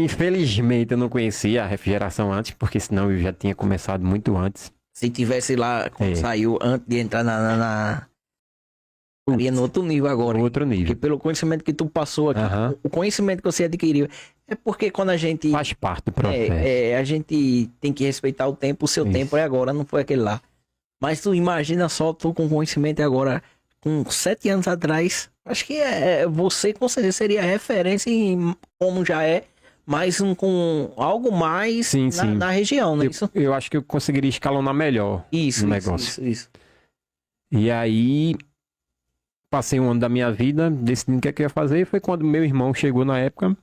Infelizmente eu não conhecia a refrigeração antes, porque senão eu já tinha começado muito antes. Se tivesse lá, quando É, saiu, antes de entrar estaria no outro nível agora. outro Porque nível. pelo conhecimento que tu passou aqui, Aham. o conhecimento que você adquiriu, é porque quando a gente, Faz parte do processo. a gente tem que respeitar o tempo, o seu tempo é Isso. agora, não foi aquele lá. Mas tu imagina só, tu com conhecimento agora, com 7 anos atrás, acho que você com certeza seria referência em como já é, mas com algo mais Sim, sim. na região, não é isso? Eu acho que eu conseguiria escalonar melhor Isso, no isso, negócio. isso. E aí, passei um ano da minha vida decidindo o que é que eu ia fazer. Foi quando meu irmão chegou na época.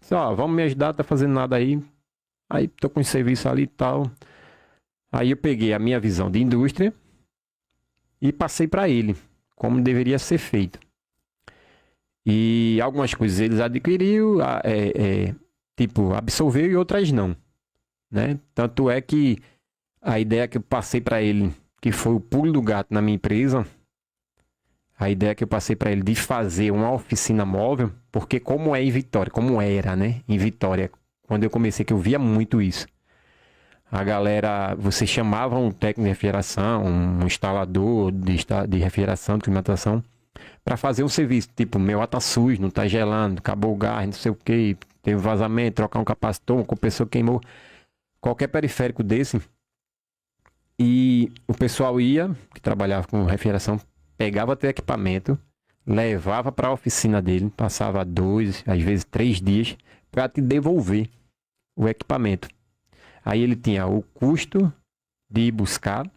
Disse, ó, vamos me ajudar, tá fazendo nada aí. Aí tô com serviço ali e tal. Aí eu peguei a minha visão de indústria e passei para ele, como deveria ser feito. E algumas coisas eles adquiriu, tipo, absorveu e outras não, né? Tanto é que a ideia que eu passei para ele, que foi o pulo do gato na minha empresa, a ideia que eu passei para ele de fazer uma oficina móvel, porque como é em Vitória, como era, né? Em Vitória, quando eu comecei, que eu via muito isso. A galera, você chamava um técnico de refrigeração, um instalador de refrigeração, de climatização, para fazer um serviço, tipo, meu ar tá sujo, não tá gelando, acabou o gás, não sei o que, teve vazamento, trocar um capacitor, um compressor queimou, qualquer periférico desse. E o pessoal ia, que trabalhava com refrigeração, pegava teu equipamento, levava para a oficina dele, passava 2, às vezes 3 dias, para te devolver o equipamento. Aí ele tinha o custo de ir buscar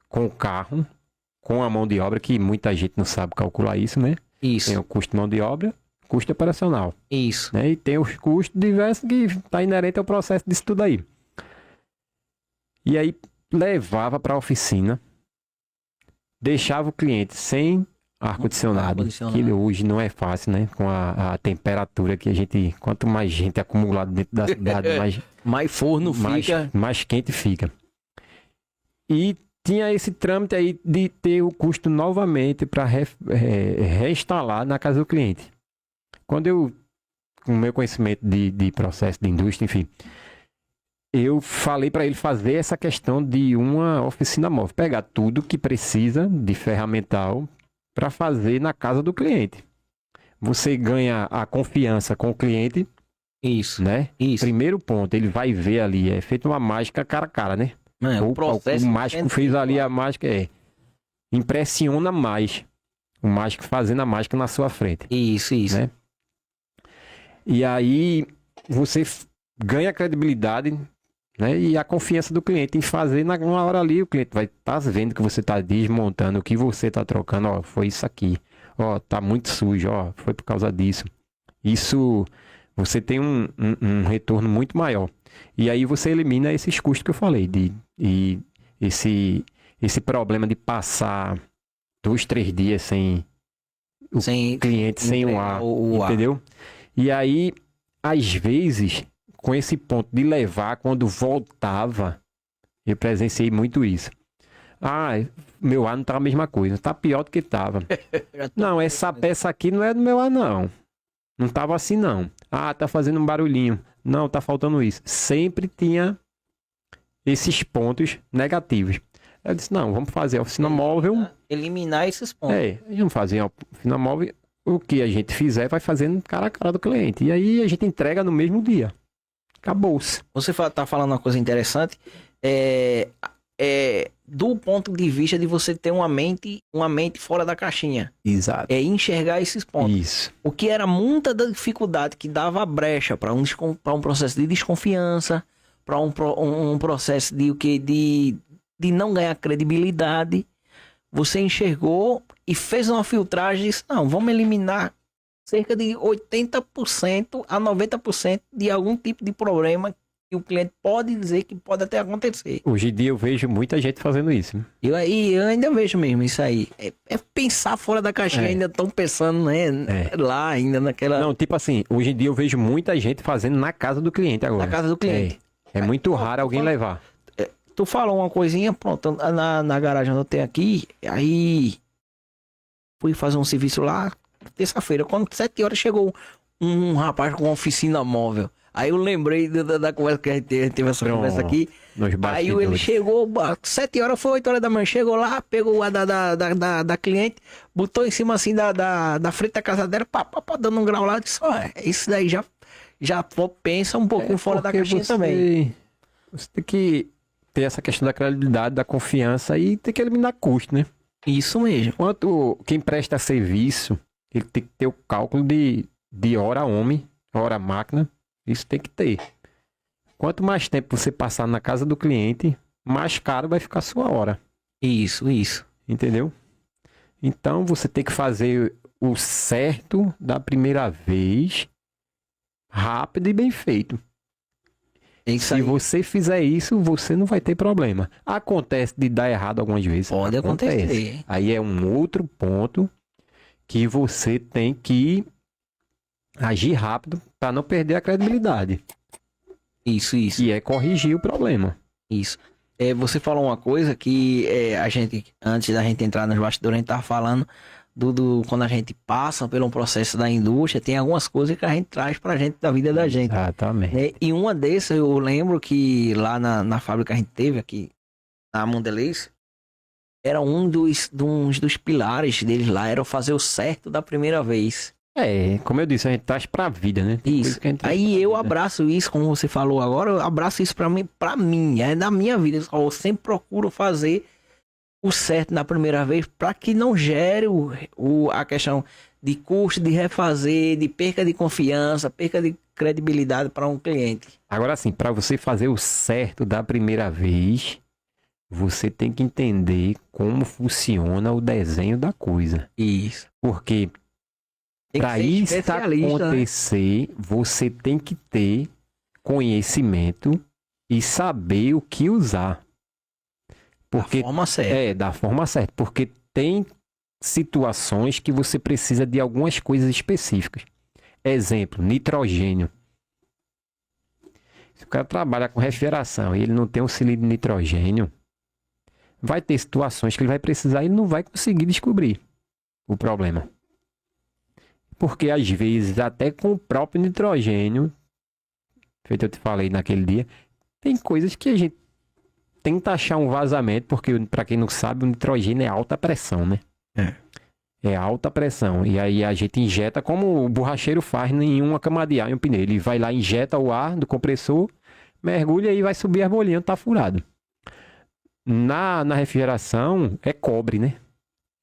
com o carro, com a mão de obra, que muita gente não sabe calcular isso, né? Isso. Tem o custo de mão de obra, custo operacional. Isso. Né? E tem os custos diversos que está inerente ao processo disso tudo aí. E aí levava para a oficina, deixava o cliente sem ar-condicionado, que hoje não é fácil, né? Com a temperatura que a gente... Quanto mais gente acumulada dentro da cidade, mais forno fica. Mais quente fica. E tinha esse trâmite aí de ter o custo novamente para reinstalar na casa do cliente. Quando eu, com o meu conhecimento de processo de indústria, enfim, eu falei para ele fazer essa questão de uma oficina móvel. Pegar tudo que precisa de ferramental para fazer na casa do cliente. Você ganha a confiança com o cliente. Isso. Né? Isso. Primeiro ponto, ele vai ver ali, é feito uma mágica cara a cara, né? O mágico fez ali a mágica, impressiona mais o mágico fazendo a mágica na sua frente. Isso. Né? E aí você ganha credibilidade, né? E a confiança do cliente em fazer numa hora ali, o cliente vai estar vendo que você está desmontando, o que você está trocando, ó, foi isso aqui, ó, tá muito sujo, ó, foi por causa disso. Isso, você tem um retorno muito maior. E aí você elimina esses custos que eu falei, e esse problema de passar 2, 3 dias sem o cliente, sem o ar, entendeu? E aí, às vezes, com esse ponto de levar, quando voltava, eu presenciei muito isso. Ah, meu ar não tá a mesma coisa, tá pior do que tava. Não, essa peça aqui não é do meu ar, não. Não tava assim, não. Ah, tá fazendo um barulhinho. Não, tá faltando isso. Sempre tinha esses pontos negativos. Eu disse, não, vamos fazer a oficina móvel. Eliminar esses pontos. Vamos fazer a oficina móvel. O que a gente fizer vai fazendo cara a cara do cliente. E aí a gente entrega no mesmo dia. Acabou-se. Você tá falando uma coisa interessante. Do ponto de vista de você ter uma mente fora da caixinha. Exato. É enxergar esses pontos. Isso. O que era muita da dificuldade que dava brecha para um processo de desconfiança, para um processo de não ganhar credibilidade. Você enxergou e fez uma filtragem e disse, não, vamos eliminar cerca de 80% a 90% de algum tipo de problema que o cliente pode dizer que pode até acontecer. Hoje em dia eu vejo muita gente fazendo isso. Né? Eu ainda vejo mesmo isso aí. É pensar fora da caixinha, ainda estão pensando, né? Lá ainda naquela... Não, tipo assim, hoje em dia eu vejo muita gente fazendo na casa do cliente agora. Na casa do cliente. É muito raro alguém levar. Tu falou uma coisinha, pronto, na garagem onde eu tenho aqui, aí fui fazer um serviço lá, terça-feira, quando 7 horas chegou um rapaz com uma oficina móvel. Aí eu lembrei da conversa que a gente teve essa Pronto. conversa aqui. Nos Aí bastidores. ele chegou, 7 horas, foi 8 horas da manhã, chegou lá, pegou a da cliente, botou em cima assim da frente da casa dela, dando um grau lá, disse, ó, isso daí já pensa um pouquinho fora da Porque caixinha também. Você tem que ter essa questão da credibilidade, da confiança e tem que eliminar custo, né? Isso mesmo. Enquanto quem presta serviço, ele tem que ter o cálculo de hora homem, hora máquina, isso tem que ter. Quanto mais tempo você passar na casa do cliente, mais caro vai ficar a sua hora. Isso. Entendeu? Então você tem que fazer o certo da primeira vez, rápido e bem feito. É isso Se aí. você fizer isso, você não vai ter problema. Acontece de dar errado algumas vezes. Pode Acontece. acontecer. Aí é um outro ponto que você tem que agir rápido para não perder a credibilidade. Isso. E é corrigir o problema. Isso. Você falou uma coisa que a gente, antes da gente entrar nos bastidores, a gente tava falando quando a gente passa pelo processo da indústria, tem algumas coisas que a gente traz pra gente da vida da gente. Exatamente. Né? E uma dessas, eu lembro que lá na fábrica que a gente teve aqui, na Mondelez, era um dos pilares deles lá, era fazer o certo da primeira vez. Como eu disse, a gente traz pra vida, né? Tem Isso. coisa que a gente traz Aí pra eu vida. abraço isso, como você falou agora, eu abraço isso pra mim, é da minha vida. Eu sempre procuro fazer o certo na primeira vez para que não gere a questão de custo, de refazer, de perca de confiança, perca de credibilidade para um cliente. Agora sim, para você fazer o certo da primeira vez, você tem que entender como funciona o desenho da coisa. Isso. Porque Tem que para ser isso especialista, né? acontecer, você tem que ter conhecimento e saber o que usar. Porque Da forma certa. da forma certa. Porque tem situações que você precisa de algumas coisas específicas. Exemplo, nitrogênio. Se o cara trabalha com refrigeração e ele não tem um cilindro de nitrogênio, vai ter situações que ele vai precisar e ele não vai conseguir descobrir o problema. Porque às vezes, até com o próprio nitrogênio, feito eu te falei naquele dia, tem coisas que a gente tenta achar um vazamento, porque para quem não sabe, o nitrogênio é alta pressão, né? É alta pressão. E aí a gente injeta como o borracheiro faz em uma cama de ar em um pneu. Ele vai lá, injeta o ar do compressor, mergulha e vai subir as bolinhas, tá furado. Na refrigeração é cobre, né?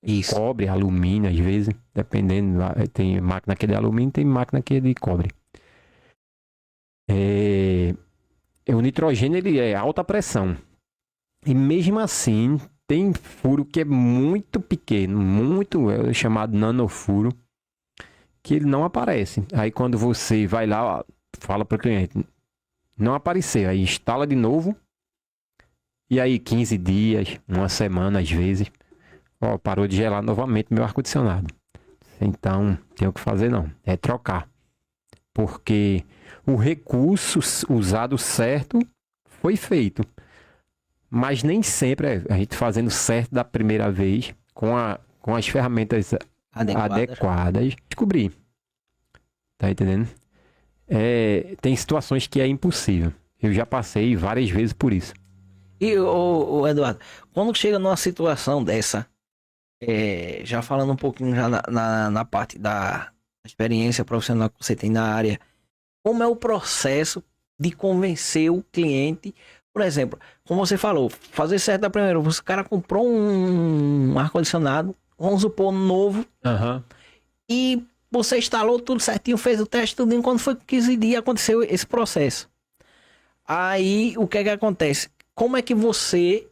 Isso. Cobre, alumínio, às vezes, dependendo. Tem máquina que é de alumínio, tem máquina que é de cobre. O nitrogênio ele é alta pressão. E mesmo assim, tem furo que é muito pequeno, é chamado nanofuro, que ele não aparece. Aí quando você vai lá, ó, fala para o cliente, não apareceu, aí instala de novo, e aí 15 dias, uma semana às vezes, ó, parou de gelar novamente meu ar-condicionado. Então, tem o que fazer não, é trocar. Porque o recurso usado certo foi feito. Mas nem sempre a gente fazendo certo da primeira vez, com as ferramentas adequadas, descobrir. Tá entendendo? Tem situações que é impossível. Eu já passei várias vezes por isso. E, o Eduardo, quando chega numa situação dessa, já falando um pouquinho já na parte da experiência profissional que você tem na área, como é o processo de convencer o cliente? Por exemplo, como você falou, fazer certo da primeira vez, o cara comprou um ar-condicionado, vamos supor, novo, e você instalou tudo certinho, fez o teste, tudo, quando foi 15 dias aconteceu esse processo. Aí, o que é que acontece? Como é que você,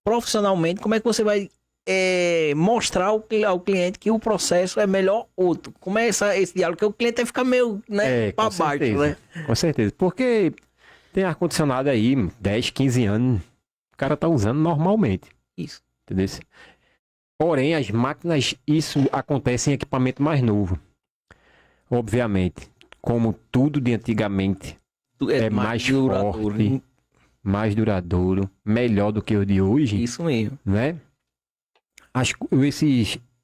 profissionalmente, como é que você vai mostrar ao cliente que o processo é melhor outro? Como é esse diálogo? Porque o cliente vai ficar meio, né, pra baixo, né? Com certeza, porque tem ar-condicionado aí, 10, 15 anos, o cara tá usando normalmente. Isso. Entendeu? Porém, as máquinas, isso acontece em equipamento mais novo. Obviamente, como tudo de antigamente é mais forte, mais duradouro, melhor do que o de hoje. Isso mesmo. Né?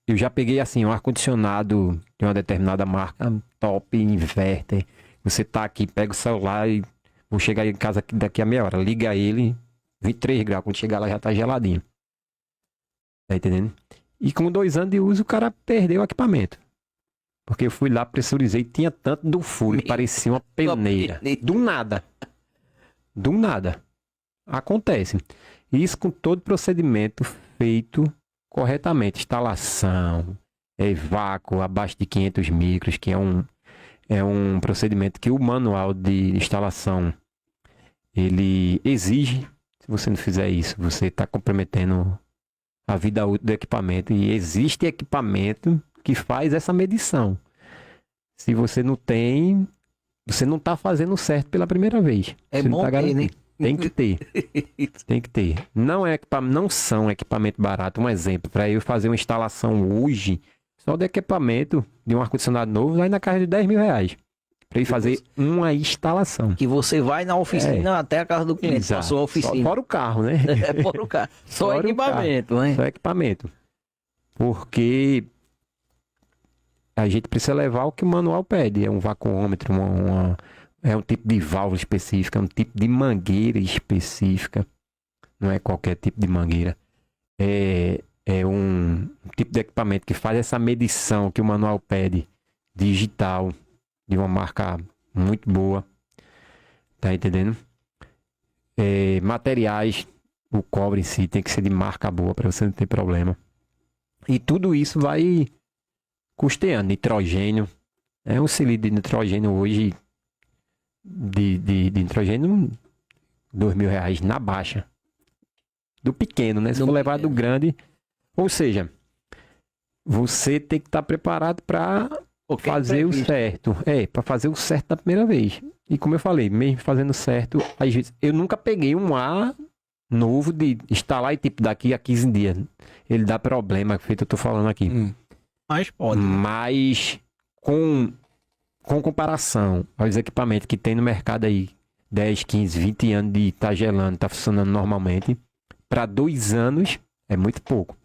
Eu já peguei assim um ar-condicionado de uma determinada marca, top, inverter. Você tá aqui, pega o celular e vou chegar em casa daqui a meia hora. Liga ele, 23 graus. Quando chegar lá já tá geladinho. Tá entendendo? E com 2 anos de uso, o cara perdeu o equipamento. Porque eu fui lá, pressurizei, tinha tanto do furo, parecia uma peneira. Do nada. Do nada. Acontece. Isso com todo procedimento feito corretamente. Instalação, vácuo abaixo de 500 micros, que é um procedimento que o manual de instalação ele exige. Se você não fizer isso, você está comprometendo a vida útil do equipamento. E existe equipamento que faz essa medição. Se você não tem, você não está fazendo certo pela primeira vez. É você bom não tá ter, né? Tem que ter. Tem que ter. Não são equipamento barato. Um exemplo, para eu fazer uma instalação hoje, só de equipamento de um ar-condicionado novo, vai na casa de 10 mil reais. Para ir fazer uma instalação. Que você vai na oficina até a casa do cliente, Exato. a sua oficina. Só fora o carro, né? Fora o carro. Só Fora o equipamento, né? Só equipamento. Porque a gente precisa levar o que o manual pede. É um vacuômetro, é um tipo de válvula específica, é um tipo de mangueira específica. Não é qualquer tipo de mangueira. É um tipo de equipamento que faz essa medição que o manual pede, digital, de uma marca muito boa. Tá entendendo? Materiais, o cobre em si tem que ser de marca boa para você não ter problema. E tudo isso vai custeando. Nitrogênio. Um cilindro de nitrogênio hoje de nitrogênio, 2 mil reais na baixa. Do pequeno, né? Se for levar do grande. Ou seja, você tem que estar preparado para fazer o certo. Para fazer o certo da primeira vez. E como eu falei, mesmo fazendo certo, às vezes, eu nunca peguei um ar novo de instalar e tipo daqui a 15 dias. Ele dá problema, feito eu tô falando aqui. Mas pode. Mas com comparação aos equipamentos que tem no mercado aí, 10, 15, 20 anos de tá gelando, tá funcionando normalmente, para 2 anos é muito pouco.